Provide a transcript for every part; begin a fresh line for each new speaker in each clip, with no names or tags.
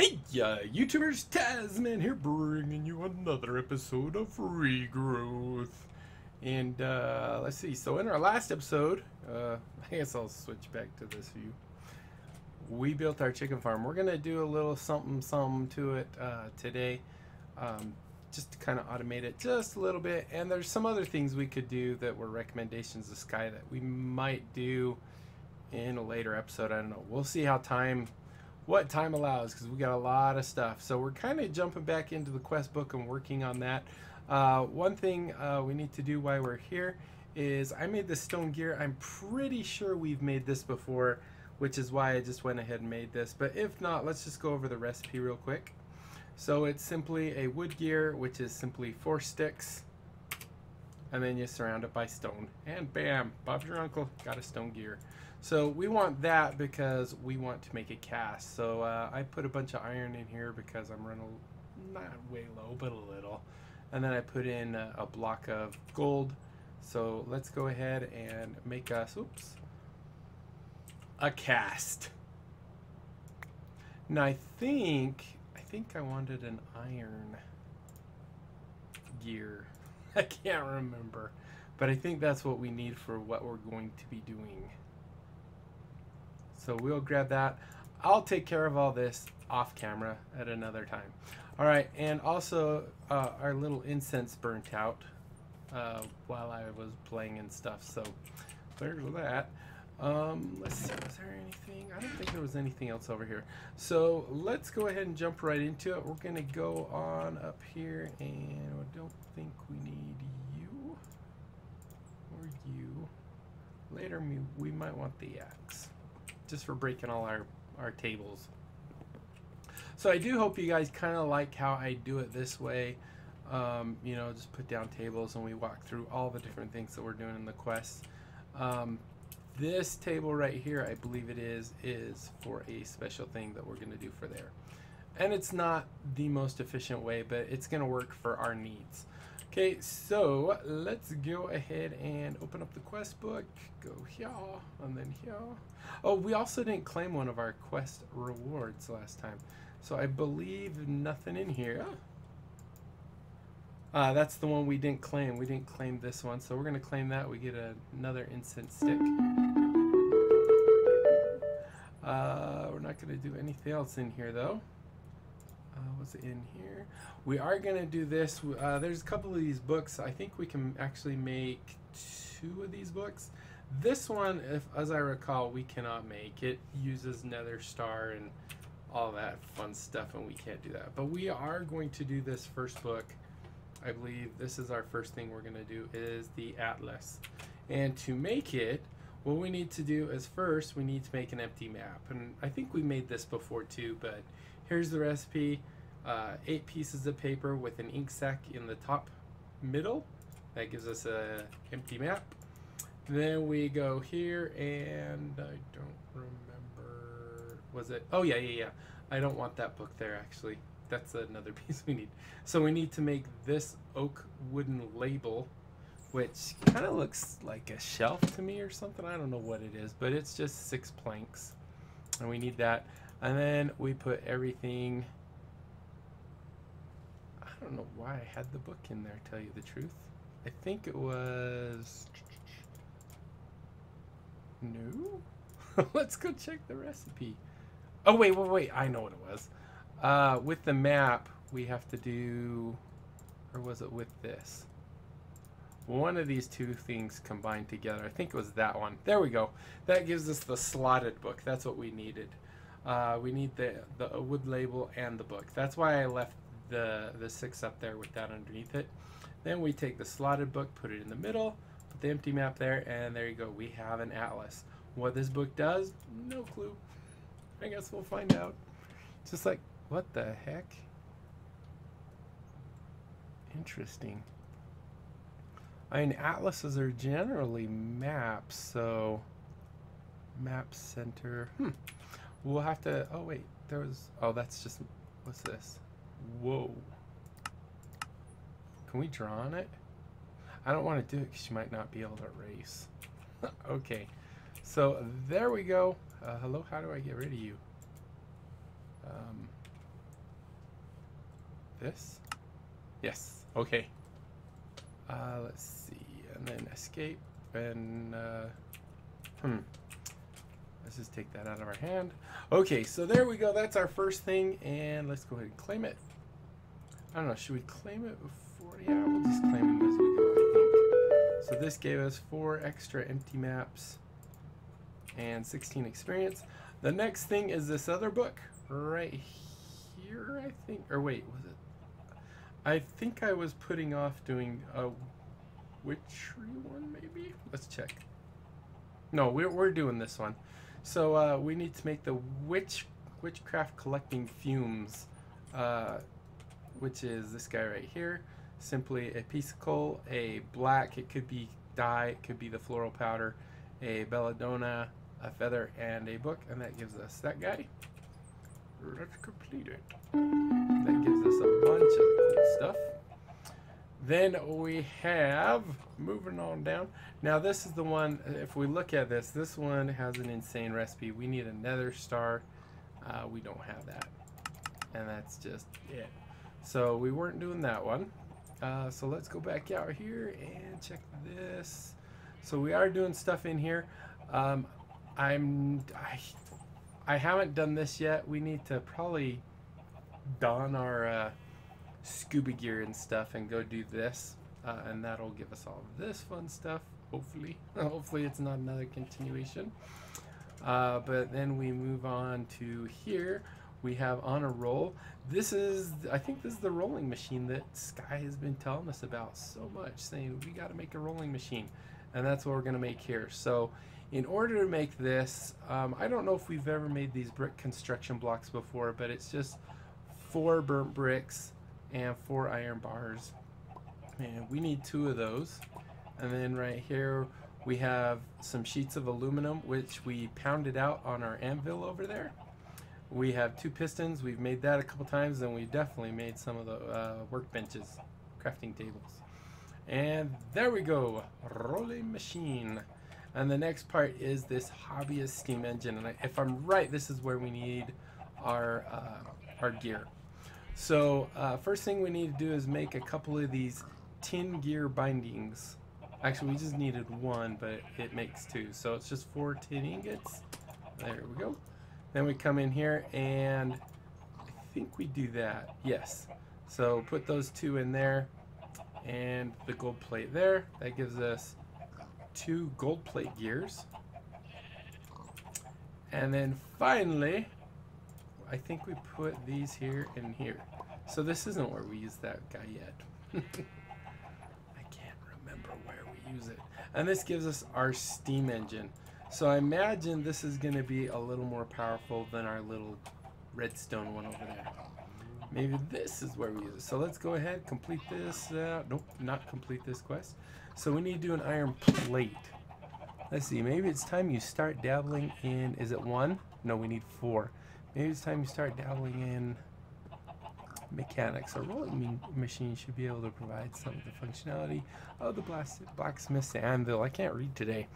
Hey, YouTubers, Tasman here, bringing you another episode of Regrowth. And let's see, so in our last episode, I guess I'll switch back to this view. We built our chicken farm. We're gonna do a little something to it today, just to kind of automate it just a little bit. And there's some other things we could do that were recommendations to Sky that we might do in a later episode. I don't know. We'll see how what time allows, because we got a lot of stuff. So we're kind of jumping back into the quest book and working on that. One thing we need to do while we're here is I made this stone gear. I'm pretty sure we've made this before, which is why I just went ahead and made this. But if not, let's just go over the recipe real quick. So it's simply a wood gear, which is simply 4 sticks, and then you surround it by stone, and bam, Bob's your uncle, got a stone gear. So we want that because we want to make a cast. So I put a bunch of iron in here because I'm running not way low, but a little. And then I put in a block of gold. So let's go ahead and make us, a cast. Now I think I wanted an iron gear. I can't remember, but I think that's what we need for what we're going to be doing. So we'll grab that. I'll take care of all this off camera at another time. All right, and also our little incense burnt out while I was playing and stuff. So there's that. Let's see, was there anything? I don't think there was anything else over here. So let's go ahead and jump right into it. We're gonna go on up here, and I don't think we need you or you. Later we might want the axe, just for breaking all our tables. So I do hope you guys kind of like how I do it this way. You know, just put down tables and we walk through all the different things that we're doing in the quest. This table right here, I believe it is for a special thing that we're going to do for there. And it's not the most efficient way, but it's going to work for our needs. Okay, so let's go ahead and open up the quest book. Go here, and then here. Oh, we also didn't claim one of our quest rewards last time. So I believe nothing in here. That's the one we didn't claim. We didn't claim this one, so we're going to claim that. We get another incense stick. We're not going to do anything else in here, though. What's in here? We are going to do this. There's a couple of these books. I think we can actually make 2 of these books. This one, as I recall, we cannot make. It uses nether star and all that fun stuff, and we can't do that. But we are going to do this first book. I believe this is our first thing we're going to do, is the atlas. And to make it, what we need to do is first we need to make an empty map. And I think we made this before too, but here's the recipe. 8 pieces of paper with an ink sac in the top middle. That gives us a empty map. Then we go here, and I don't remember, was it? Oh yeah. I don't want that book there, actually. That's another piece we need. So we need to make this oak wooden label, which kind of looks like a shelf to me or something. I don't know what it is, but it's just 6 planks, and we need that. And then we put everything. I don't know why I had the book in there, to tell you the truth. I think it was no. Let's go check the recipe. Oh wait, I know what it was. With the map, we have to do, or was it with this? One of these 2 things combined together. I think it was that one. There we go. That gives us the slotted book. That's what we needed. We need the wood label and the book. That's why I left the 6 up there with that underneath it. Then we take the slotted book, put it in the middle, put the empty map there, and there you go. We have an atlas. What this book does, no clue. I guess we'll find out. Just like, what the heck? Interesting. I mean, atlases are generally maps, so map center. We'll have to, oh wait, there was, oh, that's just, what's this? Whoa. Can we draw on it? I don't want to do it because you might not be able to erase. Okay, so there we go. Hello, how do I get rid of you? this. Yes. Okay. Let's see. And then escape. And let's just take that out of our hand. Okay, so there we go. That's our first thing. And let's go ahead and claim it. I don't know. Should we claim it before? Yeah, we'll just claim it as we go, I think. So this gave us 4 extra empty maps and 16 experience. The next thing is this other book right here, I think. Or wait, was it? I think I was putting off doing a witchery one, maybe? Let's check. No, we're doing this one. So we need to make the witchcraft collecting fumes, which is this guy right here. Simply a piece of coal, a black, it could be dye, it could be the floral powder, a belladonna, a feather, and a book, and that gives us that guy. Let's complete it. That gives us a bunch of cool stuff. Then we have, moving on down. Now this is the one, if we look at this, this one has an insane recipe. We need a nether star. We don't have that. And that's just it. So we weren't doing that one. So let's go back out here and check this. So we are doing stuff in here. I haven't done this yet. We need to probably don our scuba gear and stuff and go do this, and that'll give us all of this fun stuff, hopefully. Hopefully it's not another continuation. But then we move on to here. We have on a roll. This is, I think this is the rolling machine that Sky has been telling us about so much, saying we got to make a rolling machine, and that's what we're going to make here. So in order to make this, I don't know if we've ever made these brick construction blocks before, but it's just 4 burnt bricks and 4 iron bars, and we need 2 of those. And then right here we have some sheets of aluminum, which we pounded out on our anvil over there. We have 2 pistons. We've made that a couple times, and we definitely made some of the workbenches, crafting tables. And there we go, rolling machine. And the next part is this hobbyist steam engine, and if I'm right, this is where we need our gear. So first thing we need to do is make a couple of these tin gear bindings. Actually, we just needed 1, but it makes 2, so it's just 4 tin ingots. There we go. Then we come in here, and I think we do that. Yes. So put those 2 in there, and the gold plate there. That gives us 2 gold plate gears. And then finally, I think we put these here and here. So this isn't where we use that guy yet. I can't remember where we use it. And this gives us our steam engine. So I imagine this is going to be a little more powerful than our little redstone one over there. Maybe this is where we use it. So let's go ahead, complete this. Nope, not complete this quest. So we need to do an iron plate. Let's see, maybe it's time you start dabbling in, is it 1? No, we need 4. Maybe it's time you start dabbling in mechanics. A rolling machine should be able to provide some of the functionality of the blacksmith's anvil. I can't read today.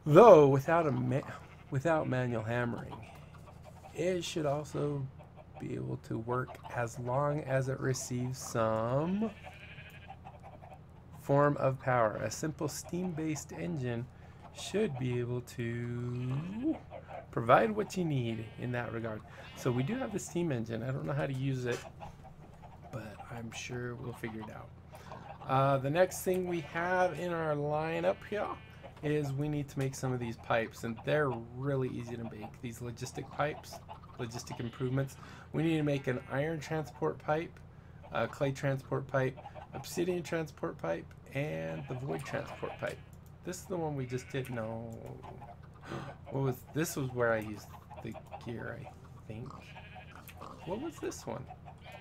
Though, without manual hammering, it should also be able to work as long as it receives some form of power. A simple steam-based engine should be able to provide what you need in that regard. So we do have the steam engine. I don't know how to use it, but I'm sure we'll figure it out. The next thing we have in our lineup here is we need to make some of these pipes, and they're really easy to make. These logistic pipes, logistic improvements. We need to make an iron transport pipe, a clay transport pipe, obsidian transport pipe, and the void transport pipe. This is the one we just did. No, this was where I used the gear, I think. What was this one?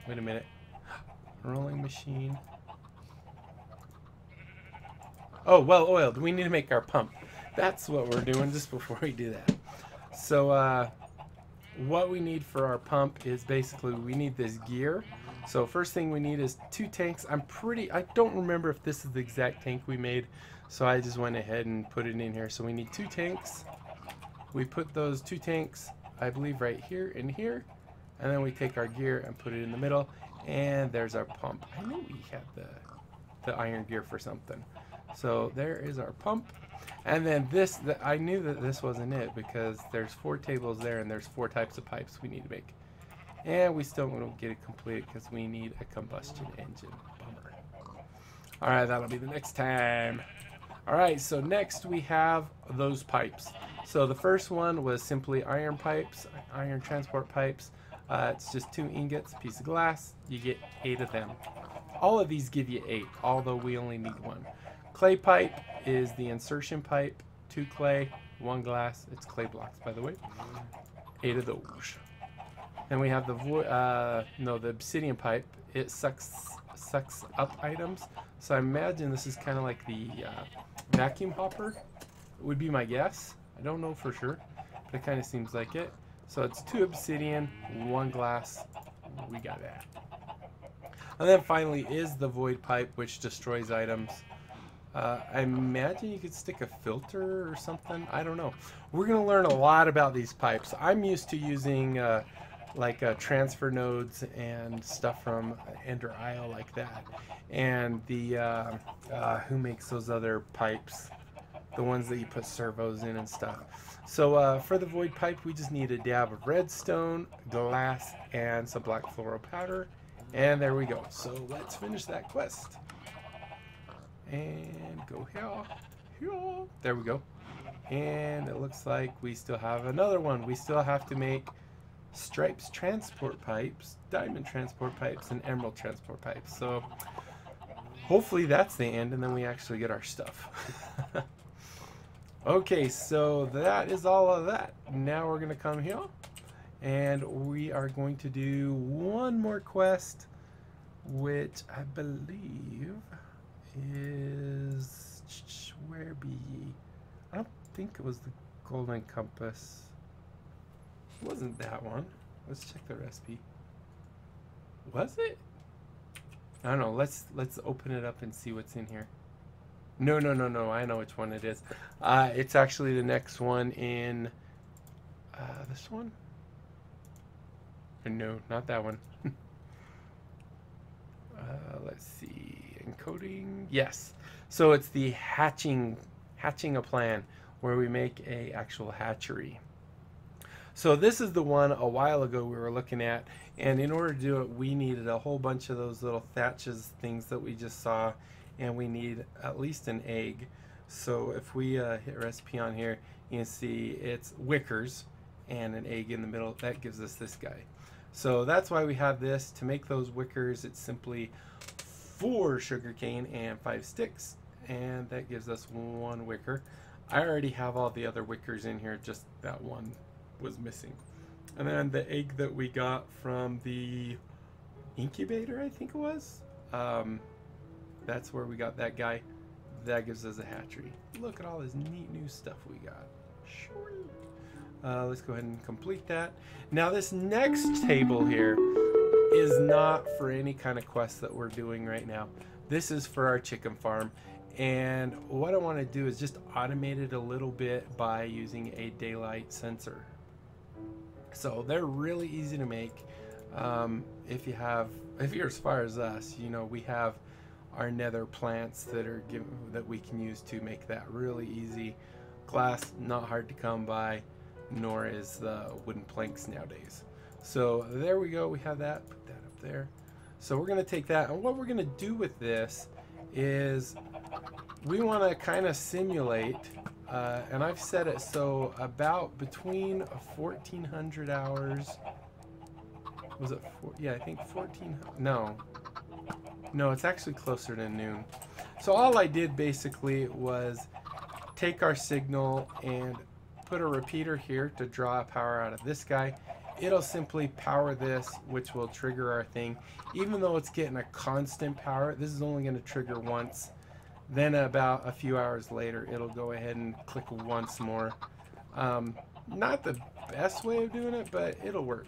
Wait a minute. Rolling machine. Oh, well oiled. We need to make our pump. That's what we're doing just before we do that. So what we need for our pump is basically we need this gear. So first thing we need is 2 tanks. I don't remember if this is the exact tank we made, so I just went ahead and put it in here. So we need 2 tanks. We put those 2 tanks, I believe, right here and here, and then we take our gear and put it in the middle, And there's our pump. I knew we had the iron gear for something. So there is our pump. And then this, I knew that this wasn't it because there's 4 tables there and there's 4 types of pipes we need to make. And we still won't get it completed because we need a combustion engine. Bummer. Alright, that'll be the next time. Alright, so next we have those pipes. So the first one was simply iron pipes, iron transport pipes. It's just 2 ingots, a piece of glass. You get 8 of them. All of these give you 8, although we only need 1. Clay pipe is the insertion pipe. 2 clay, 1 glass. It's clay blocks, by the way. 8 of those. Then we have the obsidian pipe. It sucks up items. So I imagine this is kind of like the vacuum hopper. Would be my guess. I don't know for sure, but it kind of seems like it. So it's 2 obsidian, 1 glass. We got that. And then finally is the void pipe, which destroys items. I imagine you could stick a filter or something. I don't know. We're going to learn a lot about these pipes. I'm used to using transfer nodes and stuff from Ender Isle like that. And the who makes those other pipes? The ones that you put servos in and stuff. So for the void pipe, we just need a dab of redstone, glass, and some black fluoro powder. And there we go. So let's finish that quest. And go here. There we go. And it looks like we still have another one. We still have to make stripes transport pipes, diamond transport pipes, and emerald transport pipes. So hopefully that's the end, and then we actually get our stuff. Okay, so that is all of that. Now we're going to come here, and we are going to do one more quest, which I believe is... Where be ye? I don't think it was the golden compass. It wasn't that one. Let's check the recipe. Was it? I don't know. Let's open it up and see what's in here. No. I know which one it is. It's actually the next one in this one. No, not that one. Let's see. Encoding. Yes. So it's the hatching a plan where we make a actual hatchery. So this is the one a while ago we were looking at, and in order to do it we needed a whole bunch of those little thatches things that we just saw, and we need at least an egg. So if we hit recipe on here, you can see it's wickers and an egg in the middle. That gives us this guy. So that's why we have this. To make those wickers, it's simply 4 sugarcane and 5 sticks, and that gives us 1 wicker. I already have all the other wickers in here, just that one was missing. And then the egg that we got from the incubator, I think it was, that's where we got that guy. That gives us a hatchery. Look at all this neat new stuff we got. Let's go ahead and complete that. Now this next table here is not for any kind of quest that we're doing right now. This is for our chicken farm, and what I want to do is just automate it a little bit by using a daylight sensor. So they're really easy to make. If you're as far as us, you know, we have our nether plants that we can use to make that really easy. Glass, not hard to come by, nor is the wooden planks nowadays. So there we go, we have that. Put that up there. So we're going to take that, and what we're going to do with this is we want to kind of simulate, and I've set it so about between 1400 hours. Was it yeah, I think 14. No, it's actually closer to noon. So all I did basically was take our signal and put a repeater here to draw power out of this guy. It'll simply power this, which will trigger our thing. Even though it's getting a constant power, this is only going to trigger once. Then about a few hours later, it'll go ahead and click once more. Not the best way of doing it, but it'll work.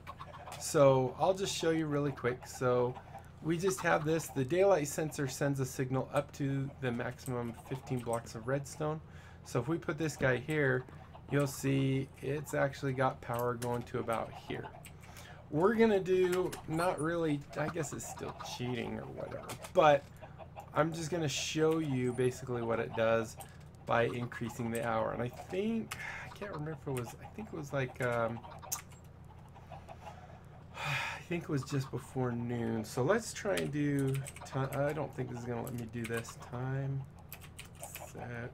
So I'll just show you really quick. So we just have this. The daylight sensor sends a signal up to the maximum 15 blocks of redstone. So if we put this guy here, you'll see it's actually got power going to about here. we're gonna do, not really, I guess it's still cheating or whatever, but I'm just gonna show you basically what it does by increasing the hour. And I think, I can't remember if it was, I think it was like, I think it was just before noon. So let's try and do time. I don't think this is gonna let me do this. Time set.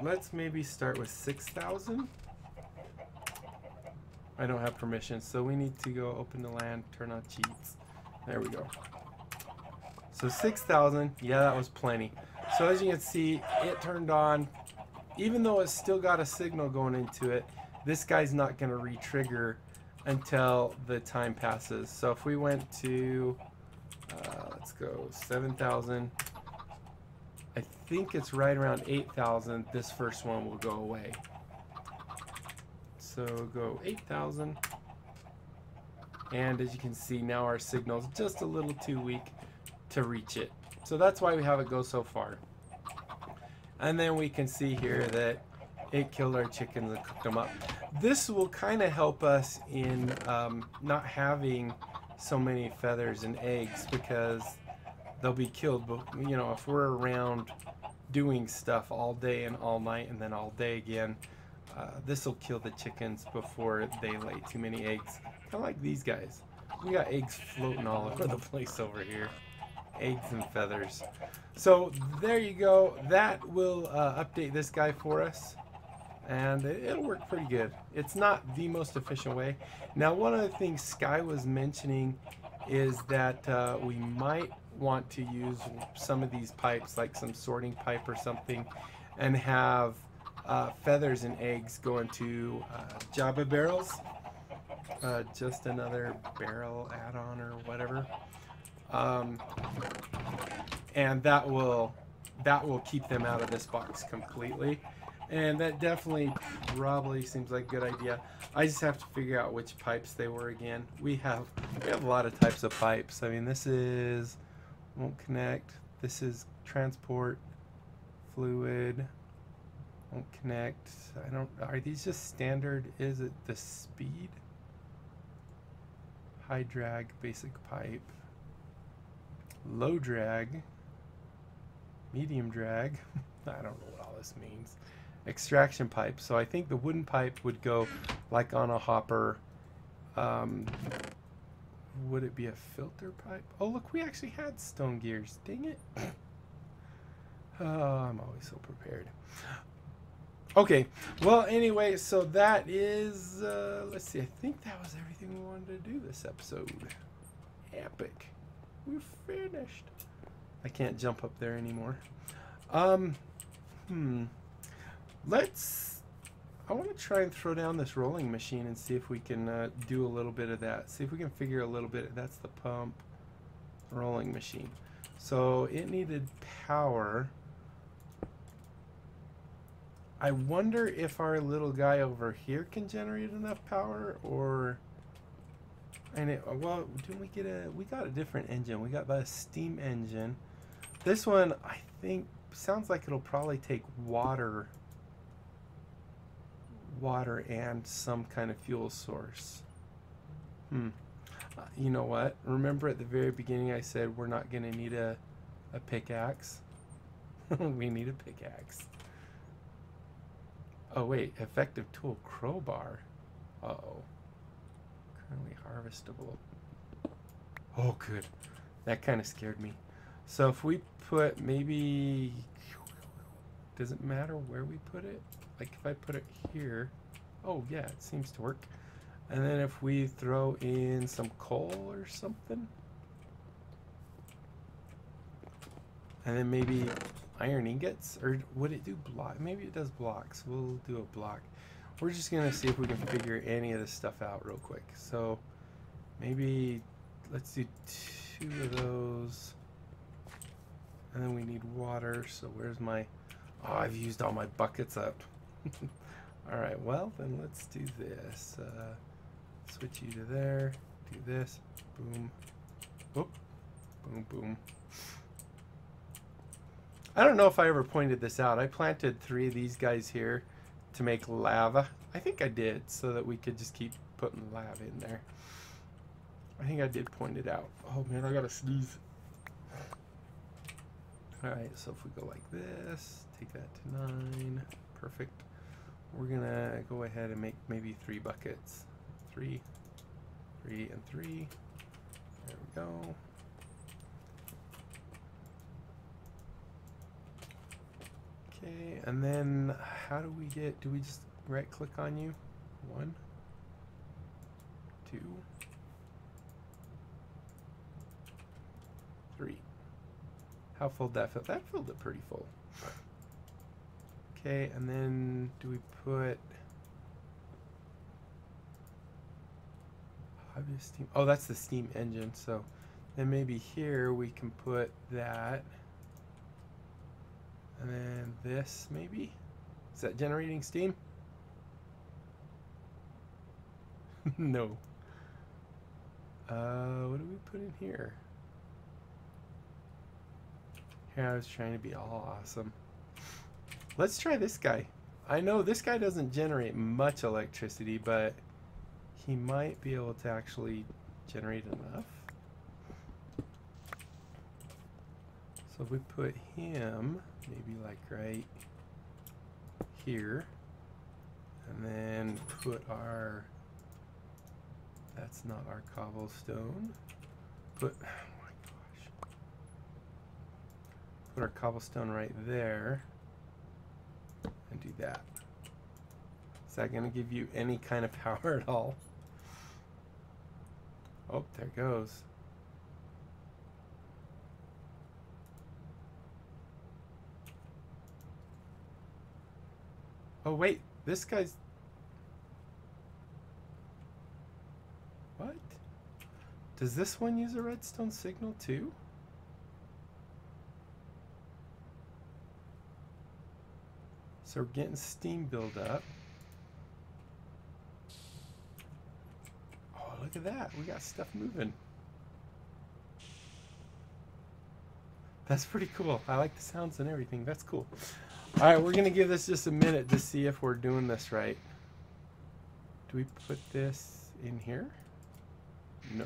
Let's maybe start with 6,000. I don't have permission, so we need to go open the land, turn on cheats. There we go. So 6,000, yeah, that was plenty. So as you can see, it turned on. Even though it's still got a signal going into it, this guy's not going to re-trigger until the time passes. So if we went to, let's go 7,000. I think it's right around 8,000. This first one will go away. So go 8,000. And as you can see, now our signal's just a little too weak to reach it. So that's why we have it go so far. And then we can see here that it killed our chickens and cooked them up. This will kind of help us in not having so many feathers and eggs, because they'll be killed. But you know, if we're around doing stuff all day and all night and then all day again, this will kill the chickens before they lay too many eggs. Kind of like these guys. We got eggs floating all over the place over here. Eggs and feathers. So there you go. That will update this guy for us, and it'll work pretty good. It's not the most efficient way. Now, one of the things Sky was mentioning is that we might want to use some of these pipes, like some sorting pipe or something, and have feathers and eggs go into Java barrels. Just another barrel add-on or whatever. And that will keep them out of this box completely. And that definitely probably seems like a good idea. I just have to figure out which pipes they were again. We have a lot of types of pipes. I mean, this is won't connect. This is transport, fluid, won't connect. I don't. Are these just standard? Is it the speed? High drag, basic pipe. Low drag, medium drag. I don't know what all this means. Extraction pipe. So I think the wooden pipe would go like on a hopper. Would it be a filter pipe? Oh, look, we actually had stone gears. Dang it. Oh, I'm always so prepared. Okay, well, anyway, so that is, let's see, I think that was everything we wanted to do this episode. Epic. We're finished. I can't jump up there anymore. I want to try and throw down this rolling machine and see if we can do a little bit of that. See if we can figure a little bit. That's the pump rolling machine. So it needed power. I wonder if our little guy over here can generate enough power, or... And it, well, didn't we get a... We got a different engine. We got a steam engine. This one, I think, sounds like it'll probably take water and some kind of fuel source. You know what? Remember at the very beginning I said we're not going to need a pickaxe? We need a pickaxe. Oh, wait. Effective tool, crowbar. Uh-oh. Currently harvestable. Oh, good. That kind of scared me. So if we put maybe... Does it matter where we put it? Like if I put it here... Oh, yeah, it seems to work. And then if we throw in some coal or something... And then maybe iron ingots? Or would it do block? Maybe it does blocks. We'll do a block. We're just going to see if we can figure any of this stuff out real quick. So maybe let's do 2 of those. And then we need water. So where's my... Oh, I've used all my buckets up. All right, well, then let's do this. Switch you to there. Do this. Boom. Whoop. Boom, boom. I don't know if I ever pointed this out. I planted 3 of these guys here to make lava. I think I did, so that we could just keep putting lava in there. I think I did point it out. Oh man, I gotta sneeze. Alright, so if we go like this, take that to 9. Perfect. We're gonna go ahead and make maybe 3 buckets. 3, 3, and 3. There we go. Okay, and then how do we get, do we just right click on you? 1, 2, 3. How full did that fill? That filled it pretty full. Okay, and then do we put obvious steam? Oh, that's the steam engine. So then maybe here we can put that. And then this maybe? Is that generating steam? No. What do we put in here? Here, I was trying to be all awesome. Let's try this guy. I know this guy doesn't generate much electricity, but he might be able to actually generate enough. So if we put him maybe like right here, and then put our, that's not our cobblestone, oh my gosh, put our cobblestone right there and do that. Is that going to give you any kind of power at all? Oh, there it goes. Oh wait, this guy's... What? Does this one use a redstone signal too? So we're getting steam buildup. Oh, look at that. We got stuff moving. That's pretty cool. I like the sounds and everything. That's cool. All right, we're going to give this just a minute to see if we're doing this right. Do we put this in here? No.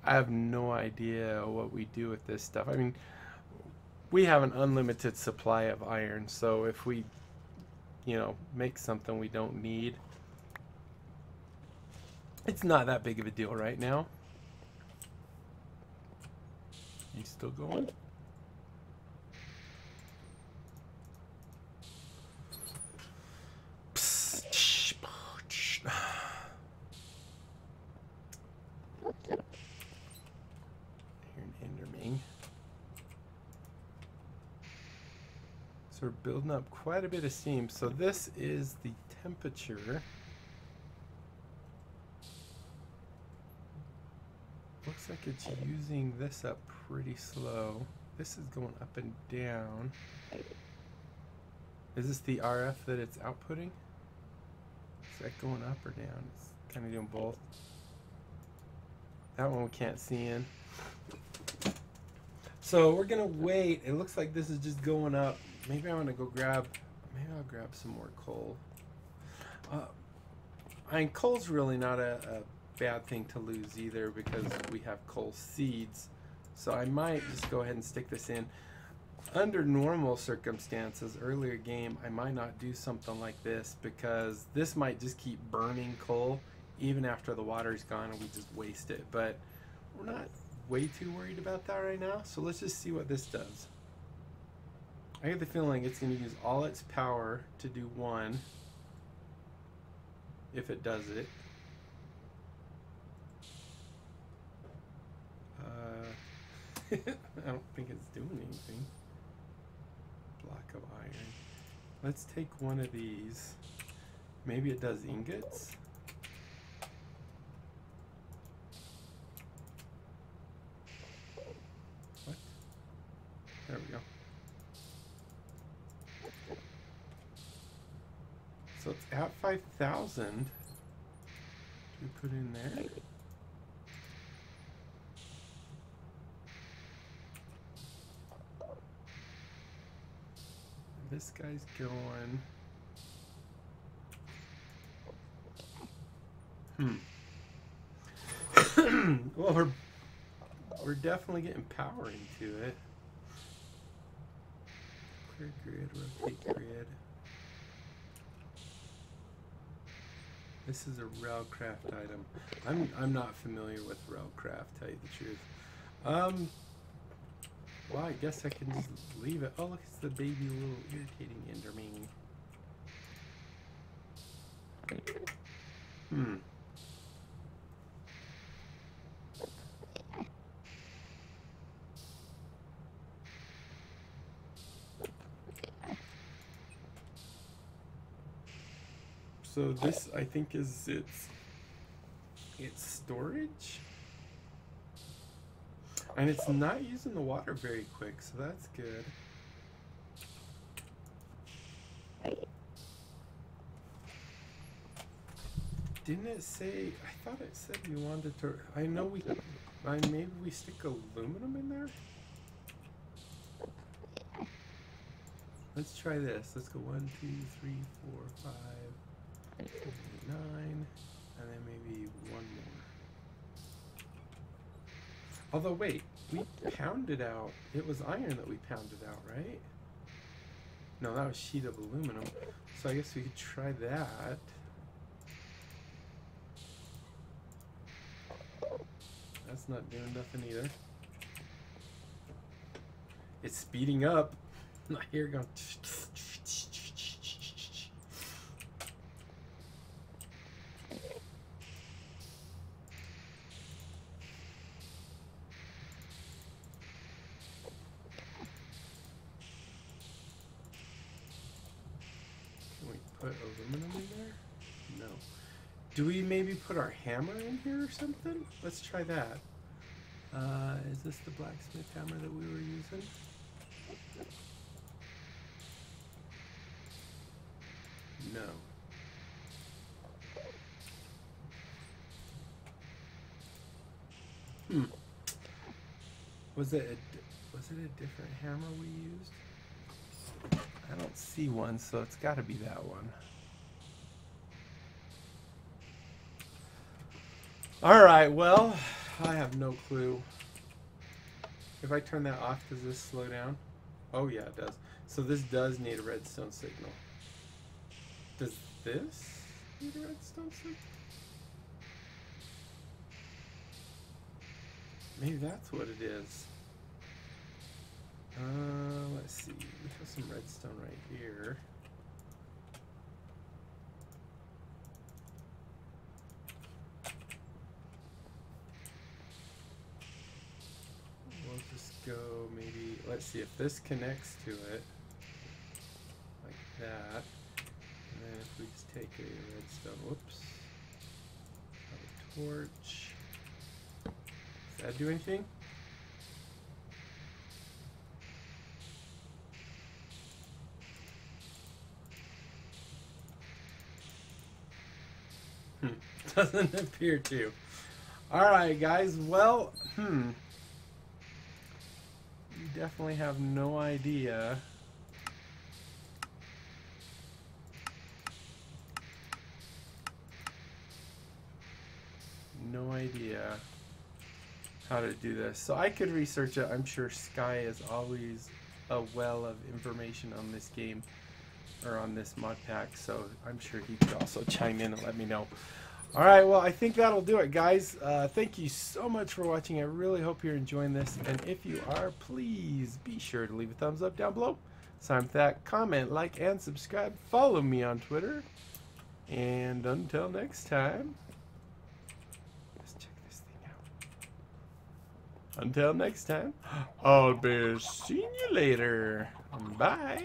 I have no idea what we do with this stuff. I mean, we have an unlimited supply of iron, so if we, you know, make something we don't need, it's not that big of a deal right now. You still going? So we're building up quite a bit of steam. So this is the temperature. Looks like it's using this up pretty slow. This is going up and down. Is this the RF that it's outputting? Is that going up or down? It's kind of doing both. That one we can't see in. So we're gonna wait. It looks like this is just going up. Maybe I'm gonna go grab, maybe I'll grab some more coal. I mean, coal's really not a bad thing to lose either because we have coal seeds. So I might just go ahead and stick this in. Under normal circumstances, earlier game, I might not do something like this because this might just keep burning coal even after the water's gone and we just waste it. But we're not way too worried about that right now. So let's just see what this does. I get the feeling it's going to use all its power to do one, if it does it. I don't think it's doing anything. Block of iron. Let's take one of these. Maybe it does ingots. What? There we go. So it's at 5,000. We put in there. This guy's going. Well, we're definitely getting power into it. Clear grid, rotate grid. This is a Regrowth item. I'm not familiar with Regrowth, tell you the truth. Well, I guess I can just leave it. Oh, look, it's the baby little irritating enderman. So this, I think, is its storage. And it's not using the water very quick, so that's good. Didn't it say, I thought it said we wanted to, I know we, maybe we stick aluminum in there? Let's try this. Let's go 1, 2, 3, 4, 5, 8, 9, and then maybe one more. Although, wait, we pounded out, it was iron that we pounded out, right? No, that was a sheet of aluminum. So I guess we could try that. That's not doing nothing either. It's speeding up. Here it goes. Put aluminum in there? No. Do we maybe put our hammer in here or something? Let's try that. Is this the blacksmith hammer that we were using? No. Was it a different hammer we used? I don't see one, so it's got to be that one. All right, well, I have no clue. If I turn that off, does this slow down? Oh yeah, it does. So this does need a redstone signal. Does this need a redstone signal? Maybe that's what it is. Let's see. We have some redstone right here. We'll just go maybe, let's see if this connects to it. Like that. And then if we just take a redstone, whoops. A torch. Does that do anything? Doesn't appear to. Alright guys, well, we definitely have no idea. No idea how to do this. So I could research it. I'm sure Sky is always a well of information on this game, or on this mod pack, so I'm sure he could also chime in and let me know. Alright, well, I think that'll do it, guys. Thank you so much for watching. I really hope you're enjoying this, and if you are, please be sure to leave a thumbs up down below. Sign with that, comment, like, and subscribe. Follow me on Twitter, and until next time, let's check this thing out. Until next time, I'll be seeing you later. Bye.